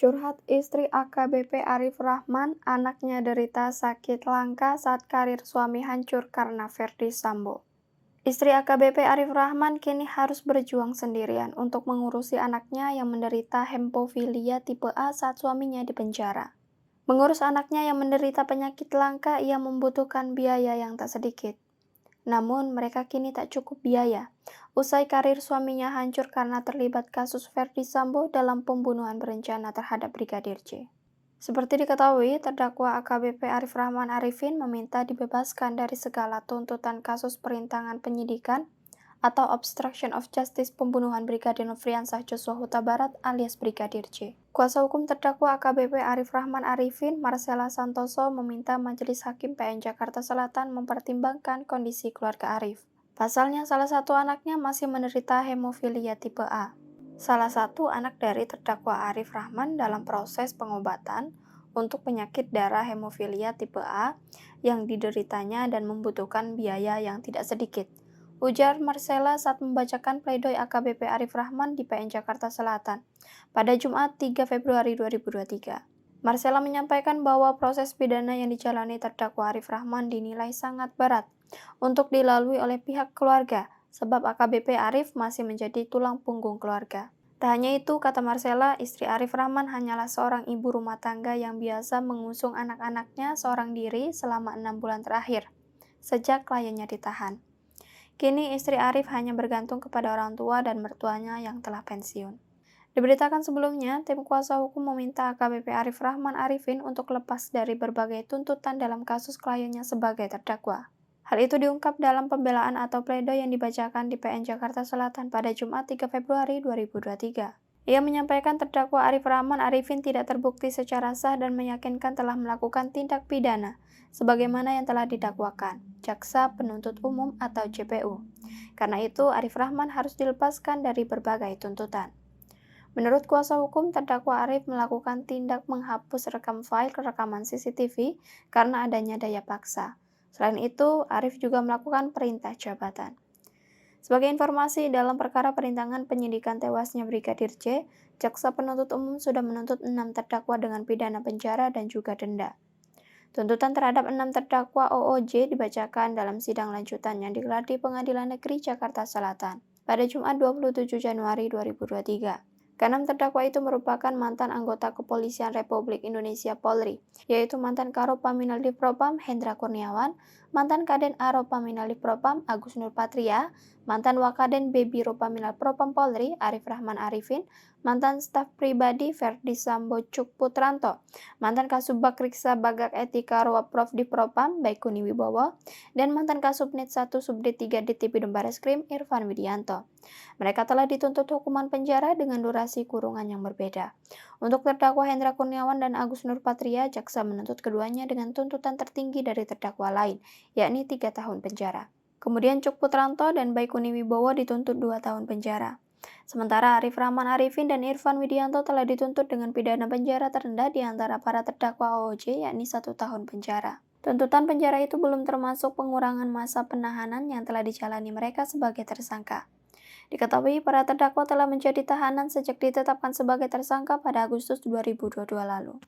Curhat istri AKBP Arif Rahman, anaknya derita sakit langka saat karir suami hancur karena Verdi Sambo. Istri AKBP Arif Rahman kini harus berjuang sendirian untuk mengurusi anaknya yang menderita hemofilia tipe A saat suaminya dipenjara. Mengurus anaknya yang menderita penyakit langka ia membutuhkan biaya yang tak sedikit. Namun, mereka kini tak cukup biaya. Usai karir suaminya hancur karena terlibat kasus Verdi Sambo dalam pembunuhan berencana terhadap Brigadir J. Seperti diketahui, terdakwa AKBP Arif Rahman Arifin meminta dibebaskan dari segala tuntutan kasus perintangan penyidikan atau obstruction of justice pembunuhan Brigadir Nofriansah Joshua Huta Barat alias Brigadir J. Kuasa hukum terdakwa AKBP Arif Rahman Arifin, Marcella Santoso, meminta Majelis Hakim PN Jakarta Selatan mempertimbangkan kondisi keluarga Arif. Pasalnya, salah satu anaknya masih menderita hemofilia tipe A. Salah satu anak dari terdakwa Arif Rahman dalam proses pengobatan untuk penyakit darah hemofilia tipe A yang dideritanya dan membutuhkan biaya yang tidak sedikit, ujar Marcella saat membacakan pledoi AKBP Arif Rahman di PN Jakarta Selatan pada Jumat 3 Februari 2023. Marcella menyampaikan bahwa proses pidana yang dijalani terdakwa Arif Rahman dinilai sangat berat untuk dilalui oleh pihak keluarga, sebab AKBP Arif masih menjadi tulang punggung keluarga. Tak hanya itu, kata Marcella, istri Arif Rahman hanyalah seorang ibu rumah tangga yang biasa mengusung anak-anaknya seorang diri selama 6 bulan terakhir, sejak kliennya ditahan. Kini istri Arif hanya bergantung kepada orang tua dan mertuanya yang telah pensiun. Diberitakan sebelumnya, tim kuasa hukum meminta AKBP Arif Rahman Arifin untuk lepas dari berbagai tuntutan dalam kasus kliennya sebagai terdakwa. Hal itu diungkap dalam pembelaan atau pledoi yang dibacakan di PN Jakarta Selatan pada Jumat 3 Februari 2023. Ia menyampaikan terdakwa Arif Rahman Arifin tidak terbukti secara sah dan meyakinkan telah melakukan tindak pidana sebagaimana yang telah didakwakan Jaksa Penuntut Umum atau JPU. Karena itu, Arif Rahman harus dilepaskan dari berbagai tuntutan. Menurut kuasa hukum, terdakwa Arif melakukan tindak menghapus rekam file rekaman CCTV karena adanya daya paksa. Selain itu, Arif juga melakukan perintah jabatan. Sebagai informasi, dalam perkara perintangan penyidikan tewasnya Brigadir J, Jaksa Penuntut Umum sudah menuntut 6 terdakwa dengan pidana penjara dan juga denda. Tuntutan terhadap 6 terdakwa OOJ dibacakan dalam sidang lanjutan yang digelar di Pengadilan Negeri Jakarta Selatan pada Jumat 27 Januari 2023. Keenam terdakwa itu merupakan mantan anggota Kepolisian Republik Indonesia Polri, yaitu mantan Karopaminal Divpropam Hendra Kurniawan, mantan Kaden Aropaminal Divpropam Agus Nurpatria, mantan Wakaden Baby Ropaminal Propam Polri Arif Rahman Arifin, mantan staf pribadi Verdi Sambo Cuk Putranto, mantan Kasubag Riksa Bagak Etika Prof Divpropam Baikuni Wibowo, dan mantan Kasubnit 1 Subdit 3 Ditipidum Bareskrim Irfan Widianto. Mereka telah dituntut hukuman penjara dengan durasi kurungan yang berbeda. Untuk terdakwa Hendra Kurniawan dan Agus Nurpatria, jaksa menuntut keduanya dengan tuntutan tertinggi dari terdakwa lain, yakni 3 tahun penjara. Kemudian Cuk Putranto dan Baikuni Wibowo dituntut 2 tahun penjara. Sementara Arif Rahman Arifin dan Irfan Widianto telah dituntut dengan pidana penjara terendah di antara para terdakwa OOJ, yakni 1 tahun penjara. Tuntutan penjara itu belum termasuk pengurangan masa penahanan yang telah dijalani mereka sebagai tersangka. Diketahui para terdakwa telah menjadi tahanan sejak ditetapkan sebagai tersangka pada Agustus 2022 lalu.